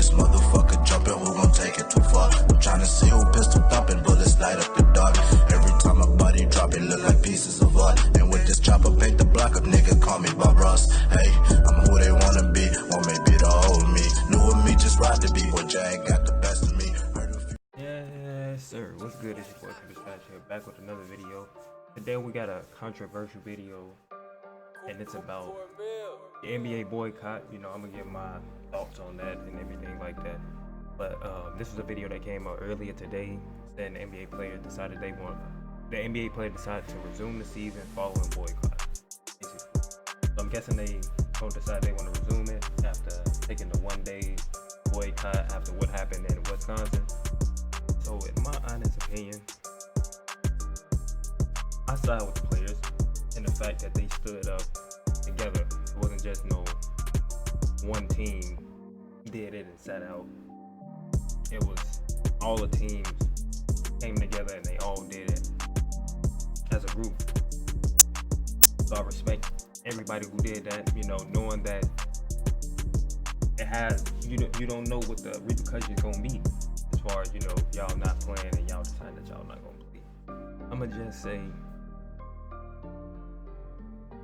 this motherfucker jumping, who gon' take it too far? I'm tryna see who pistol thumping, bullets light up the dark. Every time my body drop, it look like pieces of art. And with this chopper, paint the block up, nigga, call me Bob Ross. Hey, I'm who they wanna be, want me be the old me. New with me, just ride the beat, boy, Jag got the best of me. Yes, sir. What's good? It's your boy Dispatch here, back with another video. Today we got a controversial video, and it's about the NBA boycott. You know, I'm gonna give my thoughts on that and everything like that. But this was a video that came out earlier today, saying the NBA player decided to resume the season following boycott. Basically. So I'm guessing they don't decide they want to resume it after taking the 1 day boycott after what happened in Wisconsin. So in my honest opinion, I side with the players in the fact that they stood up together. It wasn't just no one team did it and sat out. It was all the teams came together and they all did it as a group. So I respect everybody who did that, you know, knowing that it has, you don't know what the repercussions gonna be as far as, you know, y'all not playing and y'all decide that y'all not gonna play. I'ma just say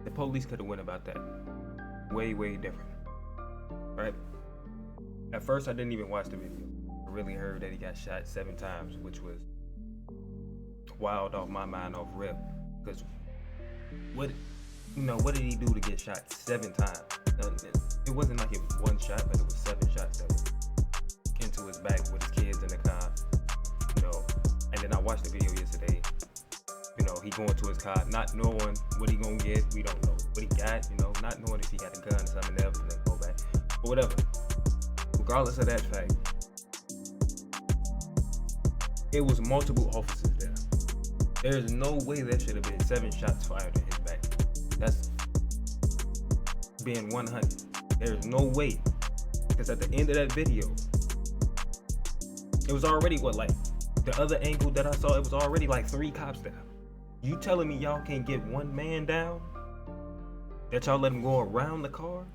the police could have went about that way different, right? At first I didn't even watch the video. I really heard that he got shot 7 times, which was wild off my mind off rip, because what did he do to get shot 7 times? It wasn't like it was one shot, but it was 7 shots that was into his back with his kids in the car, you know. And then I watched the video yesterday, you know, he going to his car not knowing what he gonna get. We don't know what he got, you know, not knowing if he got a gun or something else and then go back, but whatever. Regardless of that fact, it was multiple officers there. There's no way there should have been 7 shots fired in his back. That's being 100. There's no way, because at the end of that video, it was already the other angle that I saw, it was already like 3 cops there. You telling me y'all can't get one man down? That y'all let him go around the car?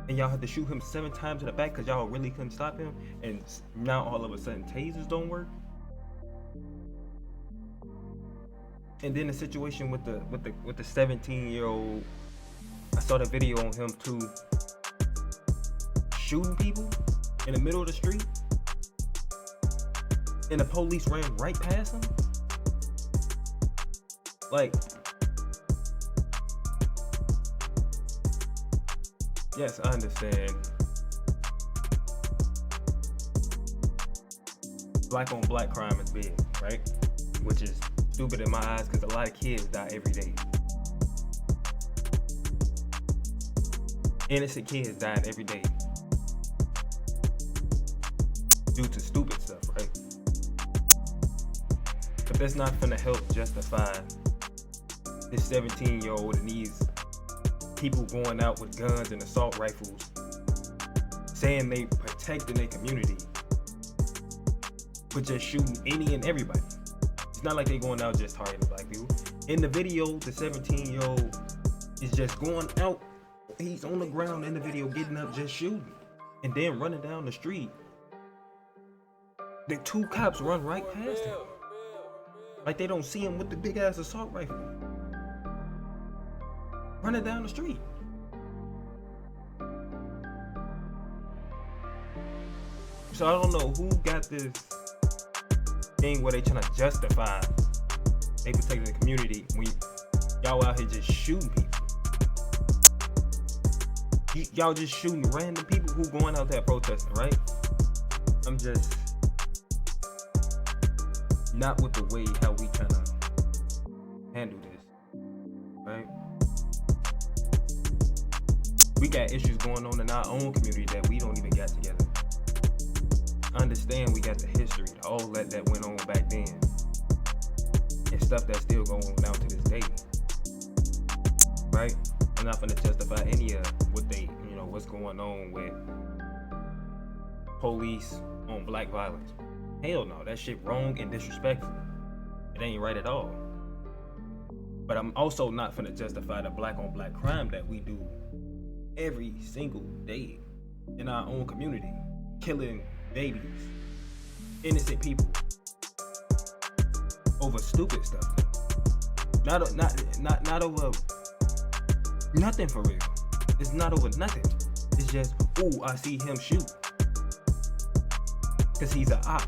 And y'all had to shoot him 7 times in the back because y'all really couldn't stop him? And now all of a sudden tasers don't work? And then the situation with the 17-year-old, I saw the video on him too, shooting people in the middle of the street, and the police ran right past him. Like, yes, I understand black on black crime is big, right? Which is stupid in my eyes because a lot of kids die every day. Innocent kids dying every day due to stupid stuff, right? But that's not finna help justify this 17-year-old and these people going out with guns and assault rifles saying they protecting their community, but just shooting any and everybody. It's not like they going out just targeting black people. In the video, the 17-year-old is just going out. He's on the ground in the video, getting up, just shooting, and then running down the street. The 2 cops run right past him, like they don't see him with the big ass assault rifle, running down the street. So I don't know who got this thing where they trying to justify they protecting the community when y'all out here just shooting people. Y'all just shooting random people who going out there protesting, right? I'm just not with the way how we trying to handle this, right? We got issues going on in our own community that we don't even got together. I understand we got the history, all that went on back then, and stuff that's still going on now to this day, right? I'm not gonna justify any of what they, you know, what's going on with police on black violence. Hell no, that shit wrong and disrespectful. It ain't right at all. But I'm also not finna justify the black on black crime that we do every single day in our own community. killing babies, innocent people over stupid stuff. Not over nothing for real. It's not over nothing. It's just, ooh, I see him shoot. Cause he's an op.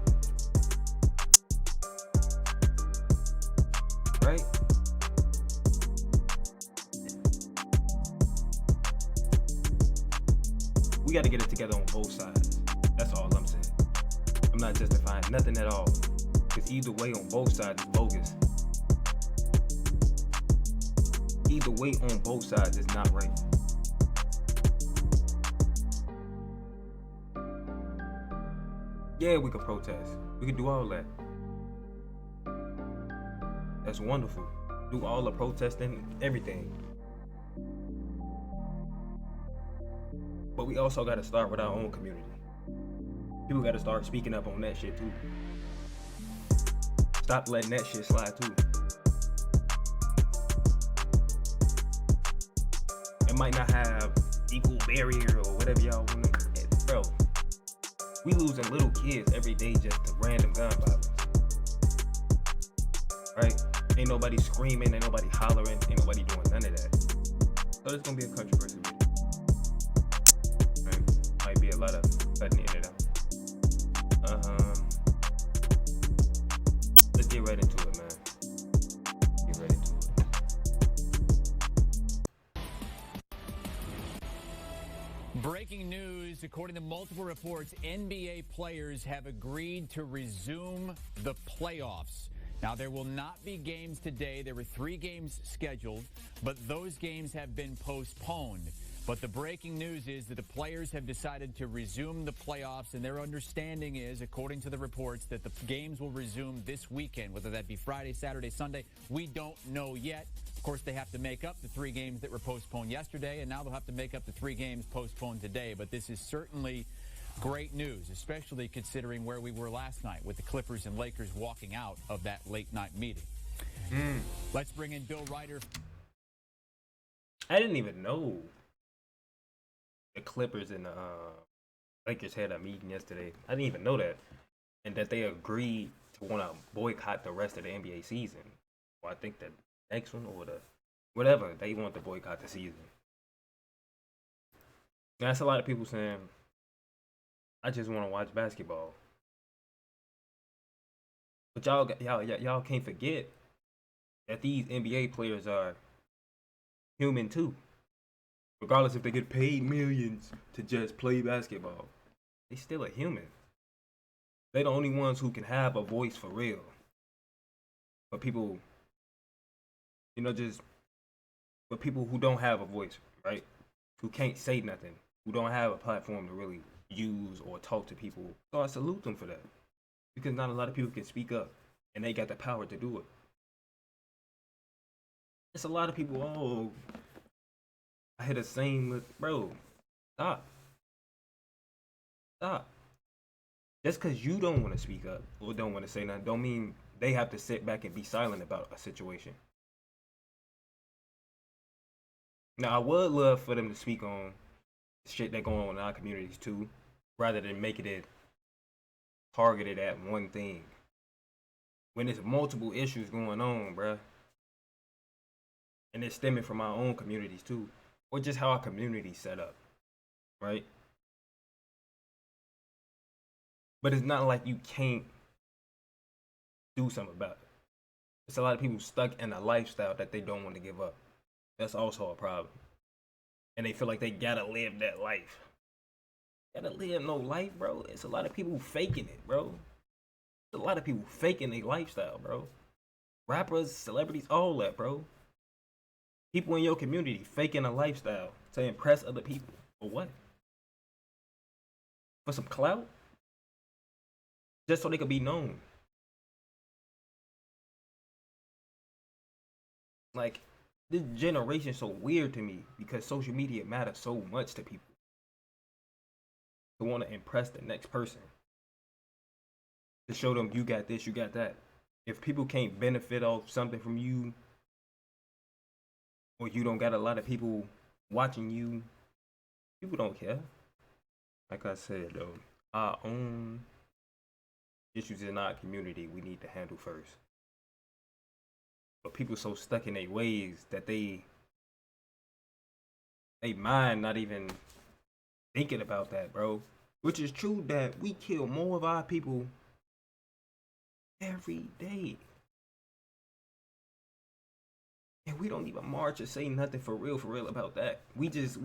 Right? We gotta get it together on both sides. That's all I'm saying. I'm not justifying nothing at all. Cause either way on both sides is bogus. Either way on both sides is not right. Yeah, we could protest. We could do all that. That's wonderful. Do all the protesting, everything. But we also gotta start with our own community. People gotta start speaking up on that shit too. Stop letting that shit slide too. It might not have equal barrier or whatever y'all want to. Bro, we losing little kids every day just to random gun violence. Right? Ain't nobody screaming, ain't nobody hollering, ain't nobody doing none of that. So there's gonna be a controversy with it. Right? Might be a lot of cutting in and out. Let's get right into it, man. Get right into it. Breaking news, according to multiple reports, NBA players have agreed to resume the playoffs. Now, there will not be games today. There were 3 games scheduled, but those games have been postponed. But the breaking news is that the players have decided to resume the playoffs, and their understanding is, according to the reports, that the games will resume this weekend, whether that be Friday, Saturday, Sunday. We don't know yet. Of course, they have to make up the 3 games that were postponed yesterday, and now they'll have to make up the 3 games postponed today. But this is certainly great news, especially considering where we were last night with the Clippers and Lakers walking out of that late-night meeting. Let's bring in Bill Ryder. I didn't even know the Clippers and the Lakers had a meeting yesterday. I didn't even know that. And that they agreed to want to boycott the rest of the NBA season. Well, I think the next one or the whatever, they want to boycott the season. That's a lot of people saying, I just want to watch basketball. But y'all can't forget that these NBA players are human too. Regardless if they get paid millions to just play basketball, they still a human. They the only ones who can have a voice for real. But people, but people who don't have a voice, right? Who can't say nothing, who don't have a platform to really use or talk to people. So I salute them for that. Because not a lot of people can speak up, and they got the power to do it. It's a lot of people, I had the same with, bro, stop. Just because you don't want to speak up or don't want to say nothing, don't mean they have to sit back and be silent about a situation. Now, I would love for them to speak on shit that going on in our communities too, rather than making it targeted at one thing. When there's multiple issues going on, bruh, and it's stemming from our own communities too, or just how our community's set up, right? But it's not like you can't do something about it. It's a lot of people stuck in a lifestyle that they don't want to give up. That's also a problem. And they feel like they gotta live that life. Gotta live no life, bro. It's a lot of people faking it, bro. It's a lot of people faking their lifestyle, bro. Rappers, celebrities, all that, bro. People in your community faking a lifestyle to impress other people. For what? For some clout? Just so they could be known. Like, this generation's so weird to me because social media matters so much to people. To want to impress the next person. To show them you got this, you got that. If people can't benefit off something from you, or you don't got a lot of people watching you, people don't care. Like I said though, our own issues in our community we need to handle first. But people so stuck in their ways that they mind not even thinking about that, bro. Which is true that we kill more of our people every day. And we don't even march or say nothing for real about that. We just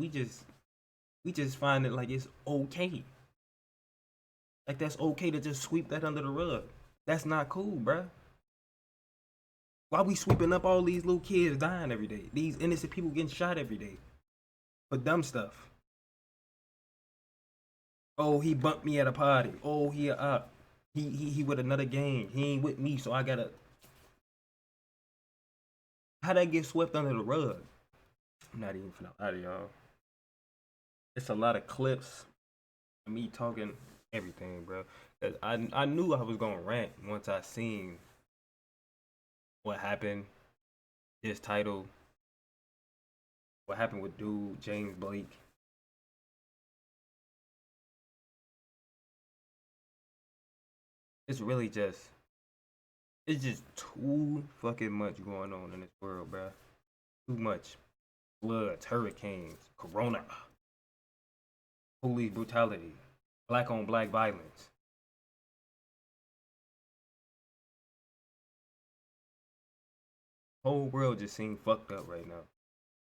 find it like it's okay. Like that's okay to just sweep that under the rug. That's not cool, bruh. Why we sweeping up all these little kids dying every day? These innocent people getting shot every day for dumb stuff. Oh, he bumped me at a party. Oh, he with another gang. He ain't with me, so I gotta. How that get swept under the rug? I'm not even finna lie to y'all. It's a lot of clips of me talking everything, bro. I knew I was gonna rant once I seen what happened. This title. What happened with dude James Blake. It's really just, it's just too fucking much going on in this world, bro. Too much. Floods, hurricanes, corona, police brutality, black on black violence. Whole world just seems fucked up right now.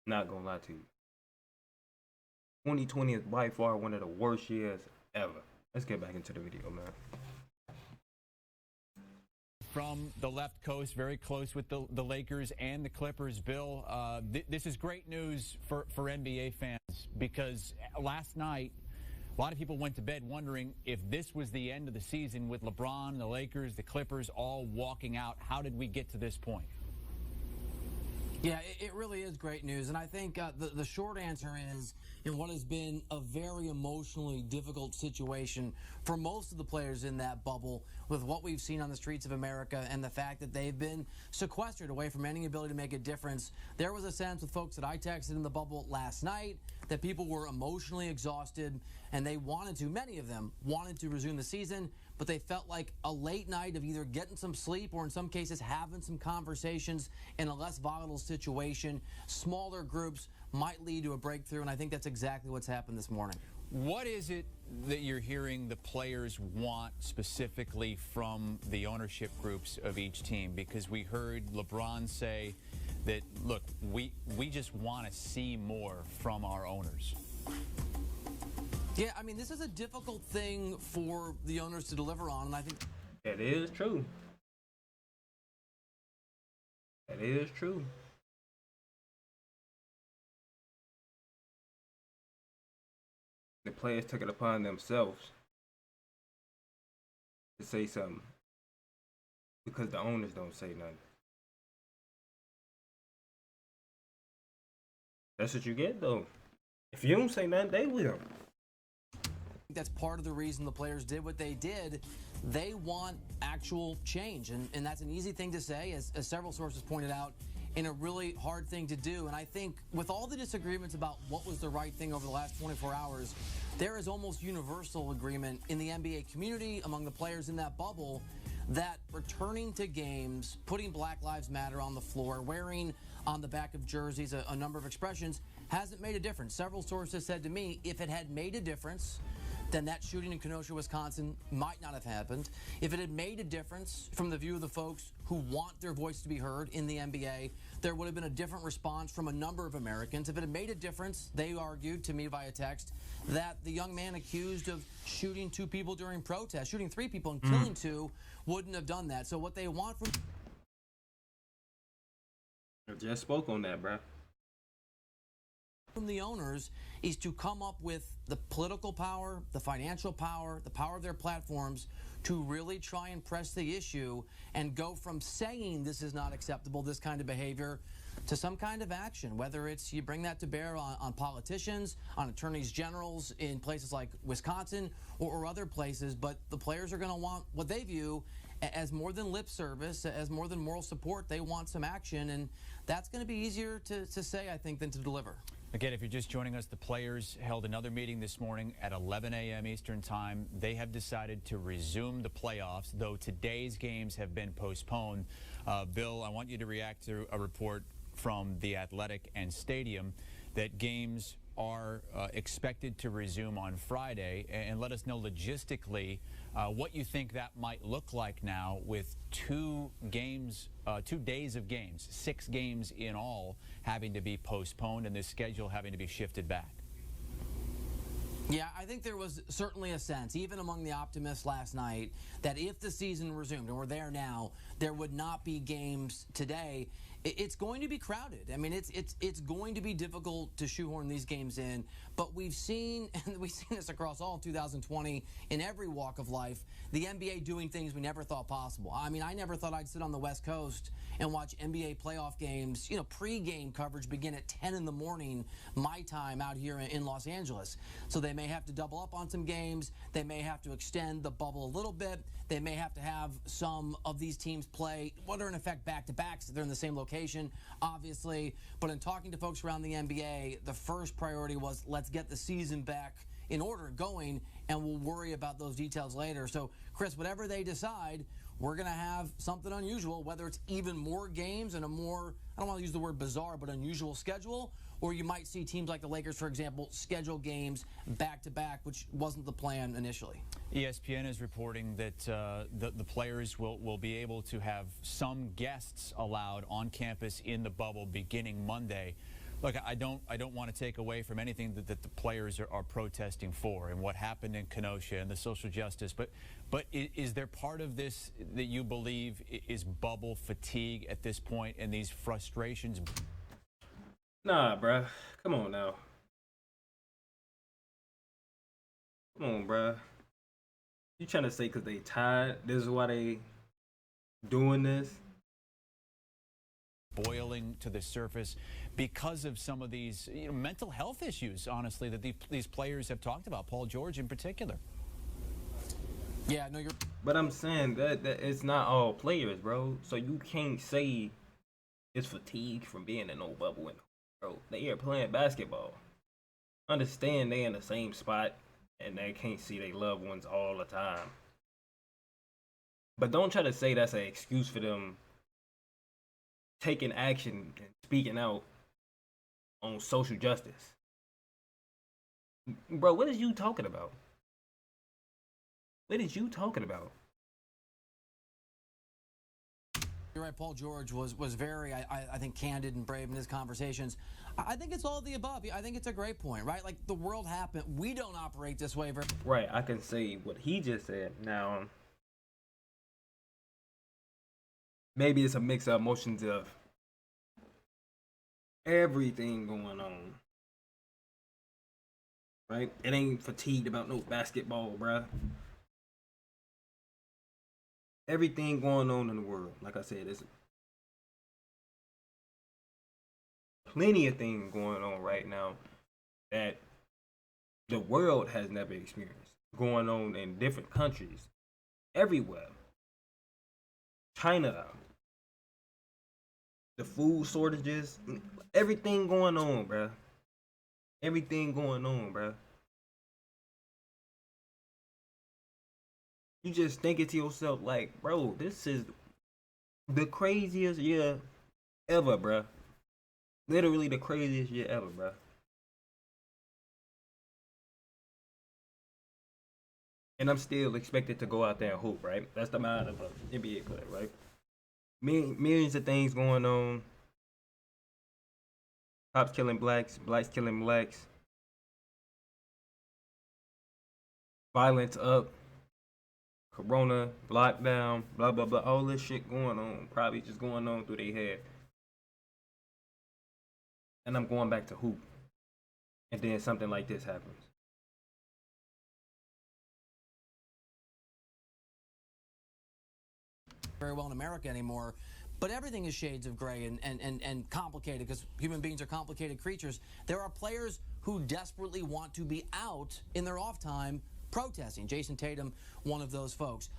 Not gonna lie to you. 2020 is by far one of the worst years ever. Let's get back into the video, man. From the left coast, very close with the Lakers and the Clippers. Bill, this is great news for NBA fans because last night, a lot of people went to bed wondering if this was the end of the season with LeBron, the Lakers, the Clippers all walking out. How did we get to this point? Yeah, it really is great news. And I think the short answer is, in what has been a very emotionally difficult situation for most of the players in that bubble, with what we've seen on the streets of America and the fact that they've been sequestered away from any ability to make a difference, there was a sense with folks that I texted in the bubble last night that people were emotionally exhausted and they wanted to, many of them wanted to resume the season, but they felt like a late night of either getting some sleep or in some cases having some conversations in a less volatile situation, smaller groups might lead to a breakthrough, and I think that's exactly what's happened this morning. What is it that you're hearing the players want specifically from the ownership groups of each team? Because we heard LeBron say that, look, we just want to see more from our owners. Yeah, I mean, this is a difficult thing for the owners to deliver on, and I think That is true. That is true. The players took it upon themselves to say something because the owners don't say nothing. That's what you get, though. If you don't say nothing, they will. that's part of the reason the players did what they did. They want actual change, and that's an easy thing to say, as several sources pointed out, and a really hard thing to do. And I think with all the disagreements about what was the right thing over the last 24 hours, there is almost universal agreement in the NBA community, among the players in that bubble, that returning to games, putting Black Lives Matter on the floor, wearing on the back of jerseys a number of expressions, hasn't made a difference. Several sources said to me, if it had made a difference, then that shooting in Kenosha, Wisconsin might not have happened. If it had made a difference from the view of the folks who want their voice to be heard in the NBA, there would have been a different response from a number of Americans. If it had made a difference, they argued to me via text, that the young man accused of shooting 2 people during protest, shooting 3 people and killing 2, wouldn't have done that. So what they want from... I just spoke on that, bro. From the owners is to come up with the political power, the financial power, the power of their platforms to really try and press the issue and go from saying this is not acceptable, this kind of behavior, to some kind of action, whether it's you bring that to bear on politicians, on attorneys generals in places like Wisconsin or other places. But the players are going to want what they view as more than lip service, as more than moral support. They want some action, and that's going to be easier to say, I think, than to deliver. Again, if you're just joining us, the players held another meeting this morning at 11 a.m. Eastern Time. They have decided to resume the playoffs, though today's games have been postponed. Bill, I want you to react to a report from The Athletic and Stadium that games are expected to resume on Friday, and let us know logistically what you think that might look like now with 2 days of games, 6 games in all having to be postponed and this schedule having to be shifted back. Yeah, I think there was certainly a sense, even among the optimists last night, that if the season resumed, and we're there now, there would not be games today. It's going to be crowded. I mean, it's going to be difficult to shoehorn these games in, but we've seen, and we've seen this across all of 2020 in every walk of life, the NBA doing things we never thought possible. I mean, I never thought I'd sit on the West Coast and watch NBA playoff games, pre-game coverage begin at 10 in the morning, my time out here in Los Angeles. So they may have to double up on some games. They may have to extend the bubble a little bit. They may have to have some of these teams play what are in effect back-to-backs. They're in the same location, obviously. But in talking to folks around the NBA, the first priority was let's get the season back in order going, and we'll worry about those details later. So, Chris, whatever they decide, we're going to have something unusual, whether it's even more games and a more, I don't want to use the word bizarre, but unusual schedule, or you might see teams like the Lakers, for example, schedule games back-to-back, which wasn't the plan initially. ESPN is reporting that the players will be able to have some guests allowed on campus in the bubble beginning Monday. Look, I don't want to take away from anything that the players are protesting for and what happened in Kenosha and the social justice, but is there part of this that you believe is bubble fatigue at this point and these frustrations? Nah, bruh. Come on now. Come on, bruh. You trying to say because they tired, this is why they doing this? Boiling to the surface because of some of these mental health issues, honestly, that these players have talked about, Paul George in particular. Yeah, no, you're... But I'm saying that it's not all players, bro. So you can't say it's fatigue from being in no bubble. Bro, they are playing basketball. Understand they in the same spot and they can't see their loved ones all the time. But don't try to say that's an excuse for them taking action and speaking out on social justice. Bro, what is you talking about? What is you talking about? You're right, Paul George was very, I think, candid and brave in his conversations. I think it's all of the above. I think it's a great point, right? Like, the world happened. We don't operate this way. Right, I can say what he just said. Now, maybe it's a mix of emotions of everything going on. Right? It ain't fatigued about no basketball, bruh. Everything going on in the world, like I said, there's plenty of things going on right now that the world has never experienced. Going on in different countries, everywhere. China, the food shortages, everything going on, bruh. Everything going on, bruh. You just thinking to yourself, like, bro, this is the craziest year ever, bruh. Literally the craziest year ever, bruh. And I'm still expected to go out there and hoop, right? That's the mind of an NBA player, right? Millions of things going on. Cops killing blacks, blacks killing blacks. Violence up. Corona, lockdown, blah, blah, blah. All this shit going on. Probably just going on through their head. And I'm going back to hoop. And then something like this happens. Very well in America anymore, but everything is shades of gray and complicated because human beings are complicated creatures. There are players who desperately want to be out in their off time protesting. Jason Tatum, one of those folks.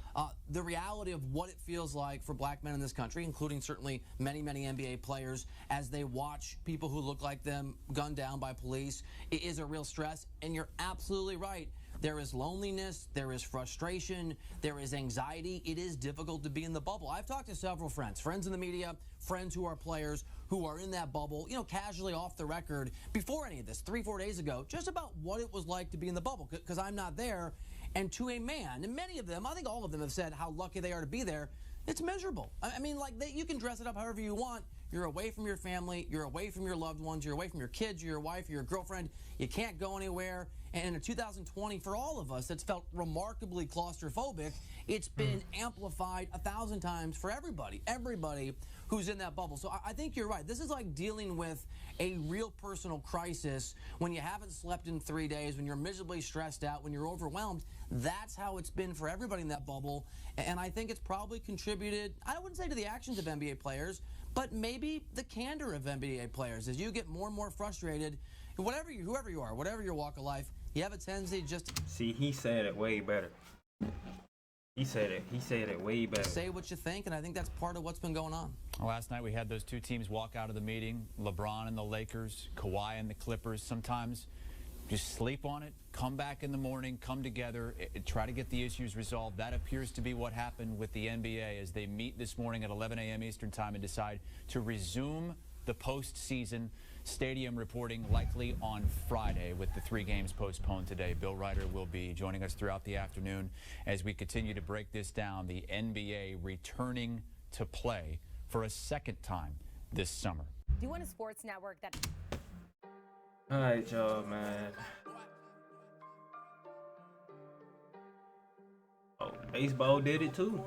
The reality of what it feels like for black men in this country, including certainly many, many NBA players, as they watch people who look like them gunned down by police, it is a real stress. And you're absolutely right. There is loneliness, there is frustration, there is anxiety. It is difficult to be in the bubble. I've talked to several friends in the media, friends who are players who are in that bubble, you know, casually off the record before any of this, 3-4 days ago, just about what it was like to be in the bubble, because I'm not there. And to a man, and many of them, I think all of them have said how lucky they are to be there. It's miserable. I mean, like, you can dress it up however you want. You're away from your family. You're away from your loved ones. You're away from your kids, your wife, your girlfriend. You can't go anywhere. And in 2020, for all of us, that's felt remarkably claustrophobic. It's been amplified 1,000 times for everybody who's in that bubble. So I think you're right. This is like dealing with a real personal crisis when you haven't slept in 3 days, when you're miserably stressed out, when you're overwhelmed. That's how it's been for everybody in that bubble. And I think it's probably contributed, I wouldn't say to the actions of NBA players, but maybe the candor of NBA players. As you get more and more frustrated, whoever you are, whatever your walk of life, you have a tendency just to See, he said it way better. He said it way better. say what you think, and I think that's part of what's been going on. Last night we had those two teams walk out of the meeting, LeBron and the Lakers, Kawhi and the Clippers. Sometimes just sleep on it, come back in the morning, come together, try to get the issues resolved. That appears to be what happened with the NBA as they meet this morning at 11 a.m. Eastern time and decide to resume the postseason. Stadium reporting likely on Friday with the 3 games postponed today. Bill Ryder will be joining us throughout the afternoon as we continue to break this down. The NBA returning to play for a second time this summer. Do you want a sports network that... All right, y'all, man. Oh, baseball did it too.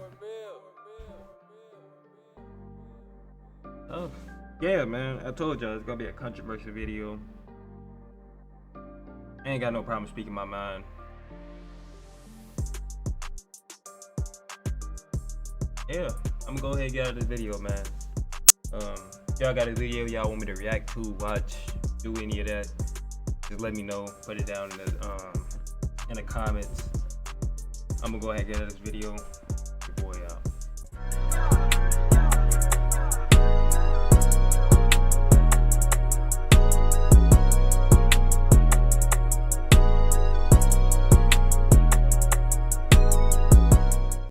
Oh, yeah, man. I told y'all it's gonna be a controversial video. I ain't got no problem speaking my mind. Yeah, I'm gonna go ahead and get out of this video, man. Y'all got a video y'all want me to react to, watch, do any of that, just let me know. Put it down in the comments. I'm gonna go ahead and get out of this video.